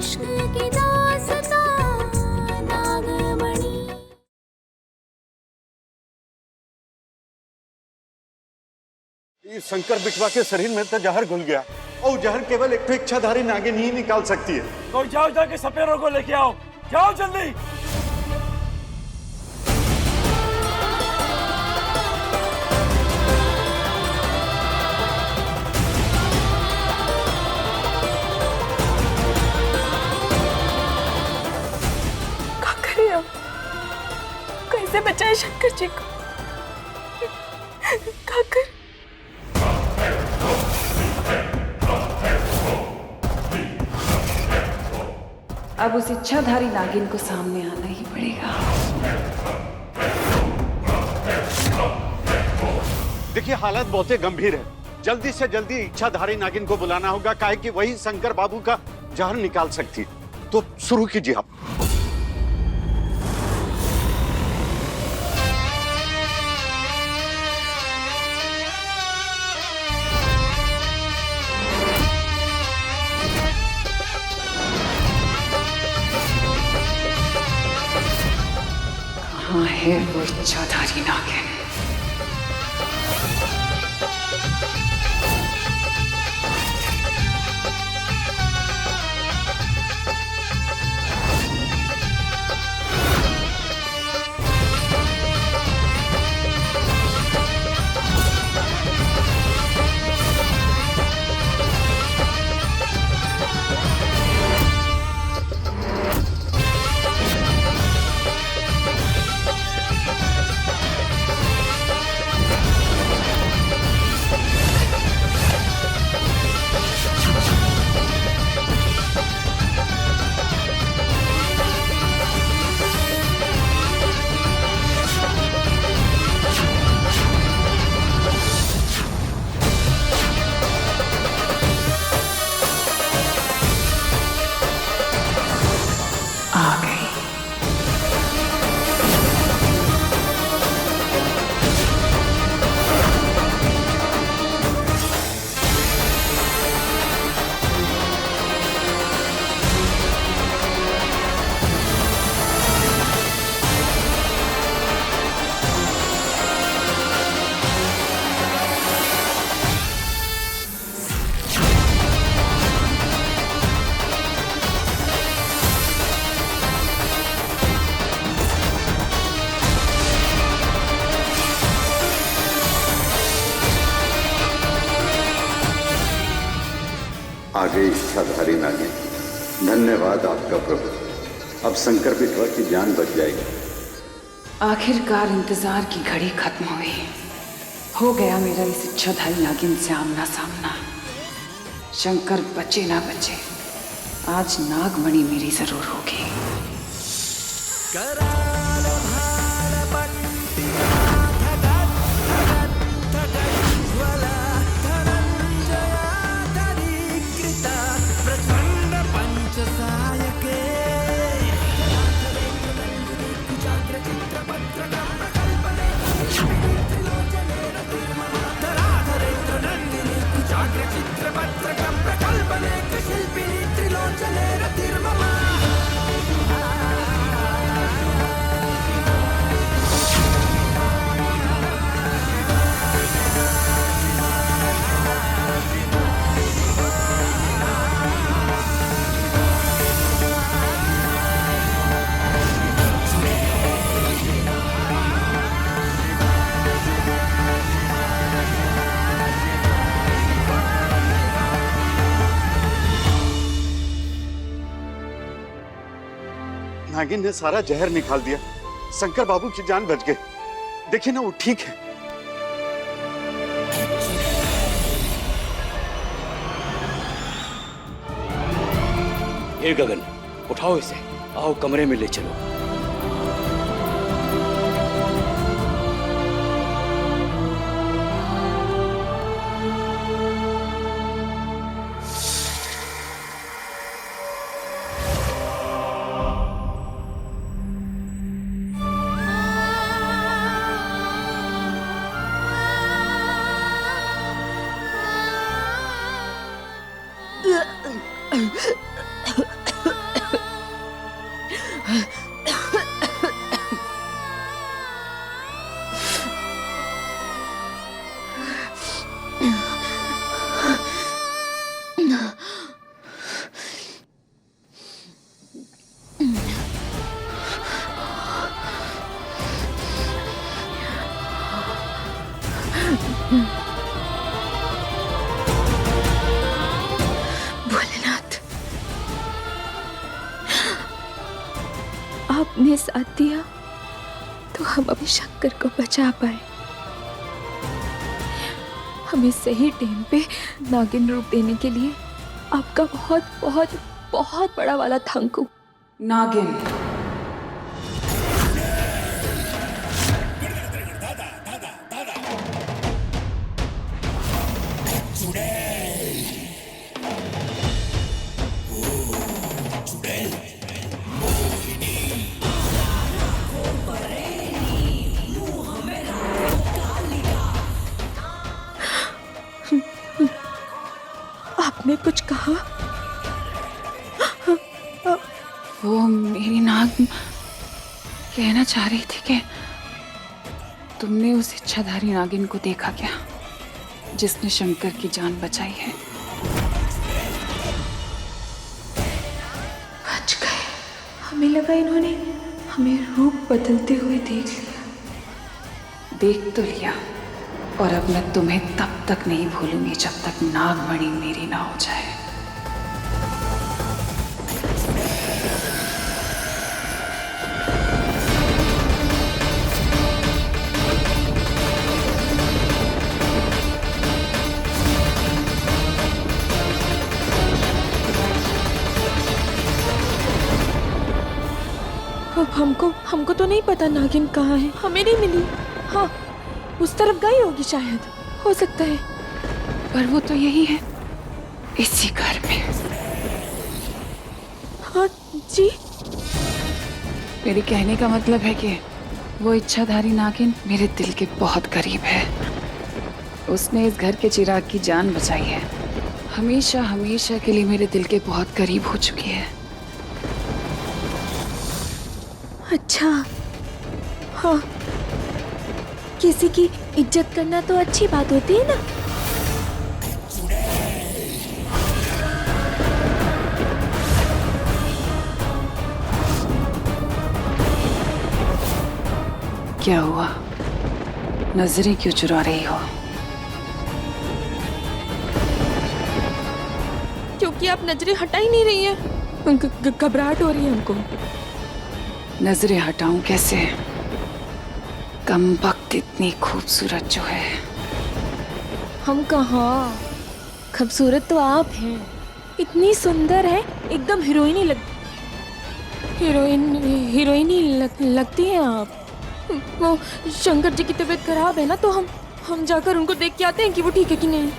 इश्क की दास्तां नागमणि। शंकर बिटवा के शरीर में तो जहर घुल गया और जहर केवल एक इच्छाधारी नागिन ही निकाल सकती है। तो जाओ, जाके सपेरों को लेके आओ, जाओ जल्दी। क्या करें अब? कैसे बचाए शंकर जी को? क्या कर? अब उस इच्छाधारी नागिन को सामने आना ही पड़ेगा। देखिए हालत बहुत ही गंभीर है, जल्दी से जल्दी इच्छाधारी नागिन को बुलाना होगा, काहे कि वही शंकर बाबू का जहर निकाल सकती। तो शुरू कीजिए आप। कहाँ है वो इच्छाधारी नागिन? आ गई। आगे इच्छाधारी नागिन, धन्यवाद आपका प्रभु। अब शंकर बिटवा की जान बच जाएगी। आखिरकार इंतजार की घड़ी खत्म हुई। हो गया मेरा इस इच्छाधारी नागिन से आमना सामना। शंकर बचे ना बचे, आज नागमणि मेरी जरूर होगी। नागिन ने सारा जहर निकाल दिया, शंकर बाबू की जान बच गई। देखिए ना वो ठीक है। ए गगन, उठाओ इसे, आओ कमरे में ले चलो। भोलेनाथ, आपने साथ दिया तो हम अभी शंकर को बचा पाए। हमें सही टाइम पे नागिन रूप देने के लिए आपका बहुत बहुत बहुत बड़ा वाला थैंक यू। नागिन, आपने कुछ कहा? वो मेरी नाग कहना चाह रही थी कि तुमने उस इच्छाधारी नागिन को देखा क्या, जिसने शंकर की जान बचाई है? बच गए। हमें लगा इन्होंने हमें रूप बदलते हुए देख लिया। देख तो लिया, और अब मैं तुम्हें तब तक नहीं भूलूंगी जब तक नागमणि मेरी ना हो जाए। अब हमको तो नहीं पता नागिन कहाँ है, हमें नहीं मिली। हाँ, उस तरफ गई होगी शायद, हो सकता है। पर वो तो यही है, इसी घर में। हाँ जी, मेरे कहने का मतलब है कि वो इच्छाधारी नागिन मेरे दिल के बहुत करीब है। उसने इस घर के चिराग की जान बचाई है, हमेशा हमेशा के लिए मेरे दिल के बहुत करीब हो चुकी है। अच्छा। हाँ, किसी की इज्जत करना तो अच्छी बात होती है ना। क्या हुआ, नजरें क्यों चुरा रही हो? क्योंकि आप नजरें हटा ही नहीं रही हैं। घबराहट हो रही है हमको। नजरें हटाऊं कैसे? कमबख्त इतनी खूबसूरत जो है। हम कहाँ, खूबसूरत तो आप हैं। इतनी सुंदर है, एकदम हीरोइनी लगती हैं आप। वो शंकर जी की तबीयत खराब है ना, तो हम जाकर उनको देख के आते हैं कि वो ठीक है कि नहीं।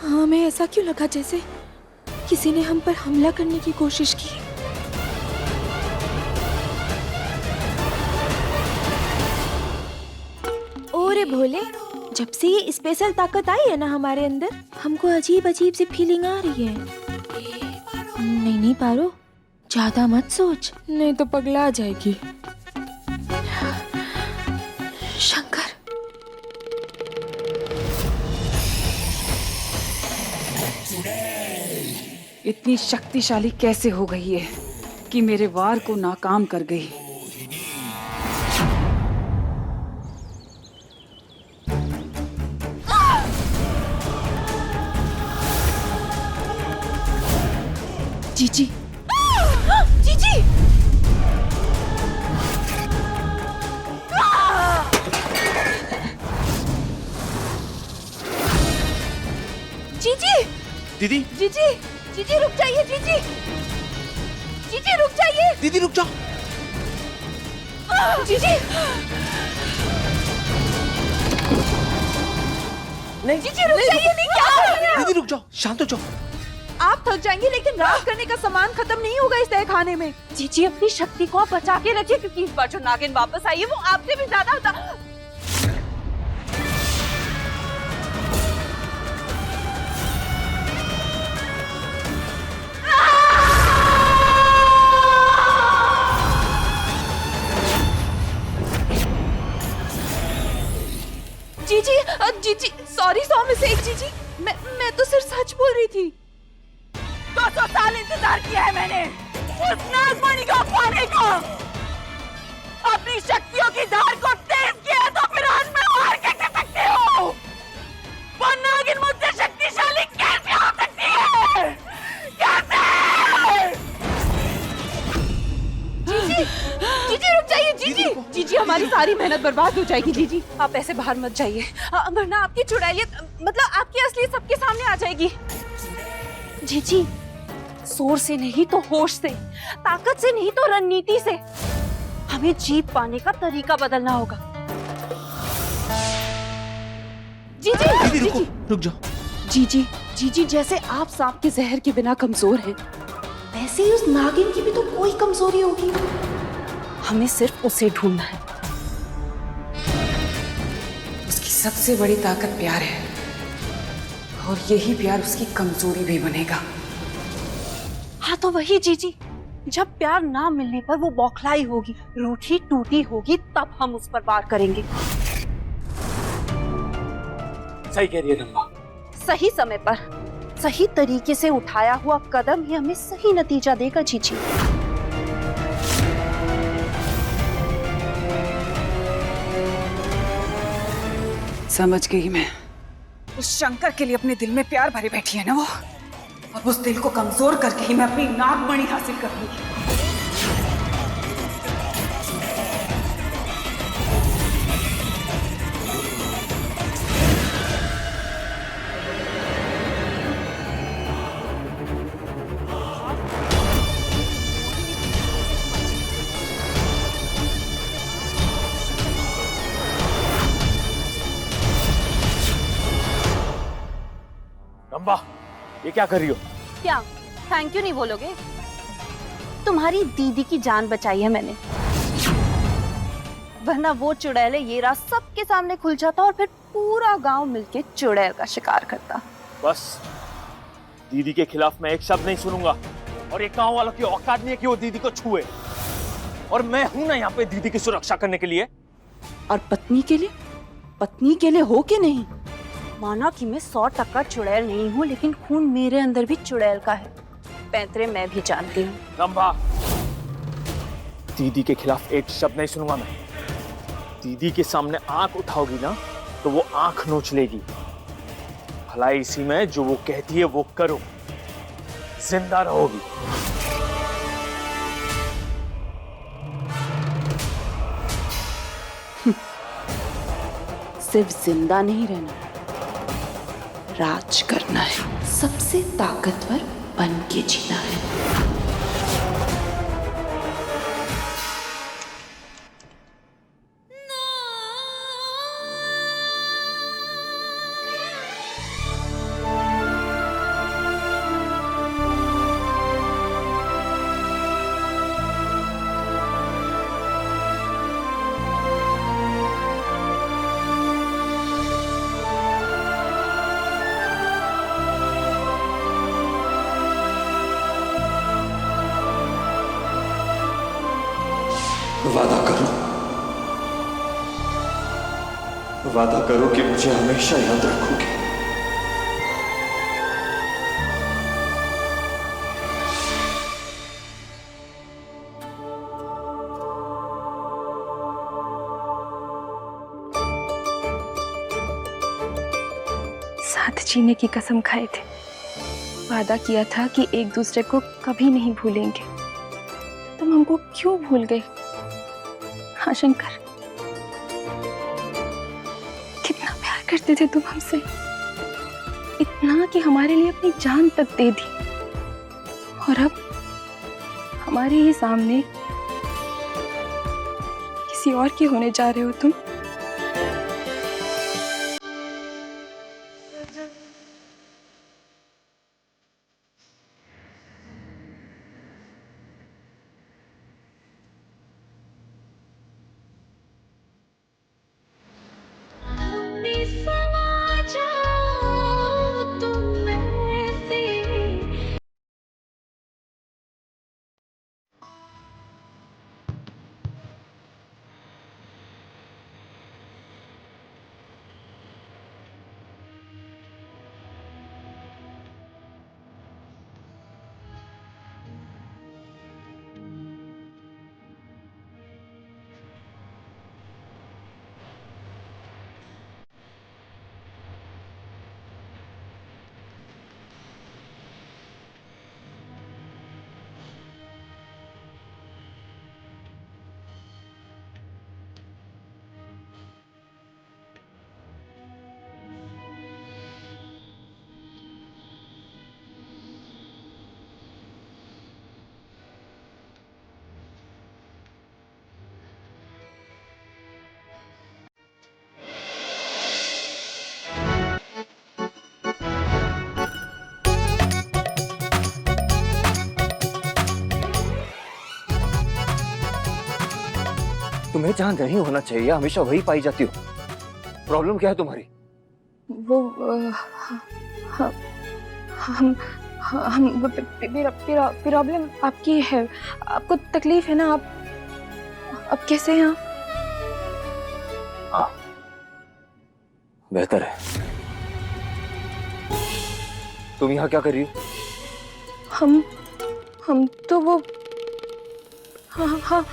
हमें ऐसा क्यों लगा जैसे किसी ने हम पर हमला करने की कोशिश की। ओरे भोले, जब से ये स्पेशल ताकत आई है ना हमारे अंदर, हमको अजीब अजीब सी फीलिंग आ रही है। नहीं पारो, ज्यादा मत सोच, नहीं तो पगला जाएगी। शंकर, इतनी शक्तिशाली कैसे हो गई है कि मेरे वार को नाकाम कर गई। जीजी, जीजी जीजी दीदी जीजी जीजी रुक जाइए जीजी जीजी रुक जाइए दीदी रुक जाओ। जीजी नहीं जीजी रुक जाइए। नहीं क्या कर रहे हैं दीदी रुक जाओ, शांत हो जाओ। आप थक जाएंगे लेकिन रात करने का सामान खत्म नहीं होगा इस तहखाने में। जीजी अपनी शक्ति को आप बचा के रखिए क्योंकि इस बार जो नागिन वापस आई है वो आपसे भी ज्यादा होता। जीजी जीजी सॉरी 100 में से एक जीजी। मैं तो सिर्फ सच बोल रही थी। 200 साल इंतजार किया है मैंने उस नागमणि को पाने को। अपनी शक्तियों की धार को तेज किया तो फिर आज मैं हार कैसे सकती हूँ? वो नागिन मुझसे शक्तिशाली कैसे हो सकती है? कैसे? जीजी जीजी रुक जाइए जीजी। जीजी हमारी सारी मेहनत बर्बाद हो जाएगी। जीजी आप ऐसे बाहर मत जाइए वरना आपकी चुड़ैलियत मतलब आपकी असलियत सबके सामने आ जाएगी। जीजी जोर से नहीं तो होश से, ताकत से नहीं तो रणनीति से हमें जीत पाने का तरीका बदलना होगा। जीजी रुको, रुक जाओ। जीजी जीजी जैसे आप सांप के जहर के बिना कमजोर हैं वैसे ही उस नागिन की भी तो कोई कमजोरी होगी। हमें सिर्फ उसे ढूंढना है। उसकी सबसे बड़ी ताकत प्यार है और यही प्यार उसकी कमजोरी भी बनेगा। हाँ तो वही जीजी, जब प्यार ना मिलने पर वो बौखलाई होगी, रूठी टूटी होगी, तब हम उस पर वार करेंगे। सही कह रही है रंभा। सही समय पर सही तरीके से उठाया हुआ कदम ही हमें सही नतीजा देगा जीजी। समझ गई मैं। उस शंकर के लिए अपने दिल में प्यार भरे बैठी है ना वो। अब उस दिल को कमजोर करके ही मैं अपनी नागमणि हासिल करूंगी। रंभा ये क्या कर रही हो? क्या थैंक यू नहीं बोलोगे? तुम्हारी दीदी की जान बचाई है मैंने, वरना वो चुड़ैल ये रात सबके सामने खुल जाता और फिर पूरा गांव मिलके चुड़ैल का शिकार करता। बस दीदी के खिलाफ मैं एक शब्द नहीं सुनूंगा और एक गांव वालों की औकात नहीं है कि वो दीदी को छुए। और मैं हूं ना यहाँ पे दीदी की सुरक्षा करने के लिए। और पत्नी के लिए हो के नहीं? माना कि मैं 100% चुड़ैल नहीं हूँ लेकिन खून मेरे अंदर भी चुड़ैल का है। पैंतरे मैं भी जानती हूँ। रंभा दीदी के खिलाफ एक शब्द नहीं सुनूंगा मैं। दीदी के सामने आंख उठाओगी ना तो वो आंख नोच लेगी। भलाई इसी में जो वो कहती है वो करो, जिंदा रहोगी। सिर्फ जिंदा नहीं रहना, राज करना है, सबसे ताकतवर बन के जीना है। वादा करो कि मुझे हमेशा याद रखोगे। साथ जीने की कसम खाए थे, वादा किया था कि एक दूसरे को कभी नहीं भूलेंगे। तुम हमको क्यों भूल गए? हाँ शंकर, कितना प्यार करते थे तुम हमसे, इतना कि हमारे लिए अपनी जान तक दे दी। और अब हमारे ही सामने किसी और के होने जा रहे हो तुम। तुम्हें जहां नहीं होना चाहिए हमेशा वही पाई जाती हो। प्रॉब्लम क्या है तुम्हारी? वो हम प्रॉब्लम आपकी है, आपको तकलीफ है ना? आप कैसे हैं? हाँ बेहतर है। तुम यहाँ क्या कर रही हो? हम तो वो हाँ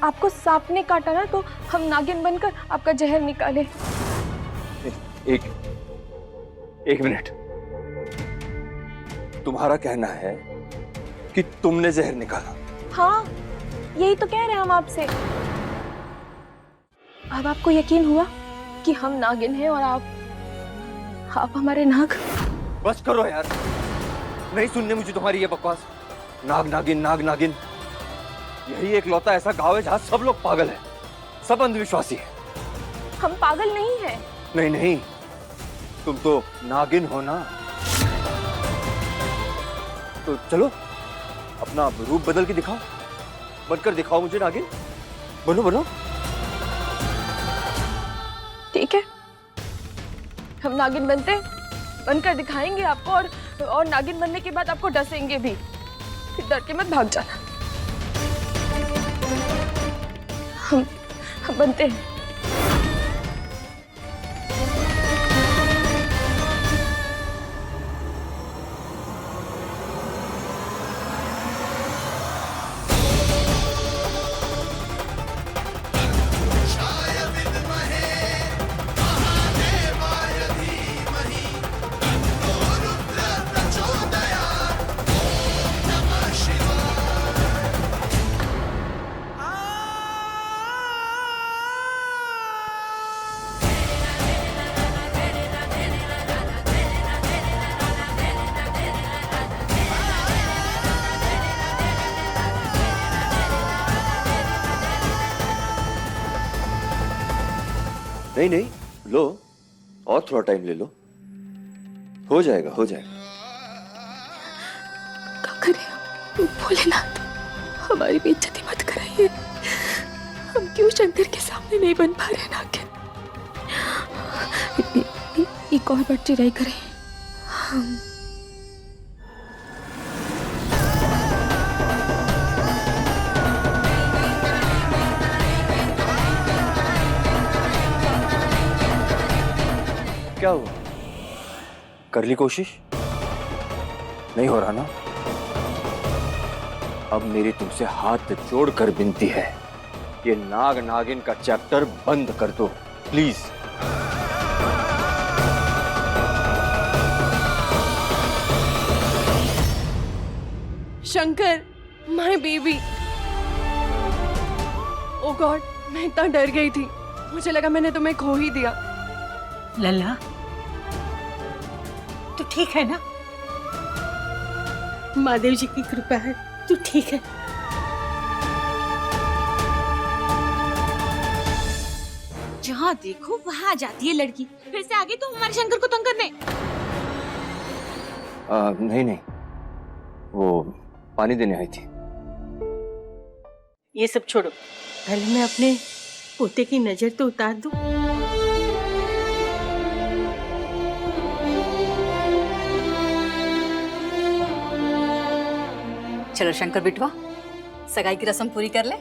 आपको सांप ने काटा ना, तो हम नागिन बनकर आपका जहर निकाले। एक मिनट, तुम्हारा कहना है कि तुमने जहर निकाला? हाँ यही तो कह रहे हैं हम आपसे। अब आपको यकीन हुआ कि हम नागिन हैं और आप हमारे नाग? बस करो यार, नहीं सुनने मुझे तुम्हारी ये बकवास। नाग नागिन नाग नागिन, यही एक लौता ऐसा गांव है जहां सब लोग पागल हैं, सब अंधविश्वासी हैं। हम पागल नहीं हैं। नहीं नहीं, तुम तो नागिन हो ना। तो चलो अपना रूप बदल के दिखाओ, बनकर दिखाओ मुझे नागिन। बोलो बोलो। ठीक है, हम नागिन बनकर दिखाएंगे आपको, और नागिन बनने के बाद आपको डसेंगे भी, फिर डर के मत भाग जाना। हम बनते हैं। नहीं नहीं, लो और थोड़ा टाइम ले लो, हो जाएगा हो जाएगा। क्या करें भोलेनाथ, हमारी बेइज्जती मत कराइए। हम क्यों शंकर के सामने नहीं बन पा रहे नागिन? एक और बार ट्राई करें। क्या हुआ? कर ली कोशिश? नहीं हो रहा ना? अब मेरी तुमसे हाथ जोड़कर विनती है, ये नाग नागिन का चैप्टर बंद कर दो please. Shankar, my baby. Oh God, मैं इतना डर गई थी, मुझे लगा मैंने तुम्हें खो ही दिया। लल्ला, तू ठीक है ना? महादेव जी की कृपा है, तू ठीक है। जहाँ देखो वहाँ आ जाती है लड़की, फिर से आगे तो हमारे शंकर को तंग करने। नहीं नहीं, वो पानी देने आई थी। ये सब छोड़ो, पहले मैं अपने पोते की नजर तो उतार दूं। चलो शंकर बिटवा, सगाई की रस्म पूरी कर ले।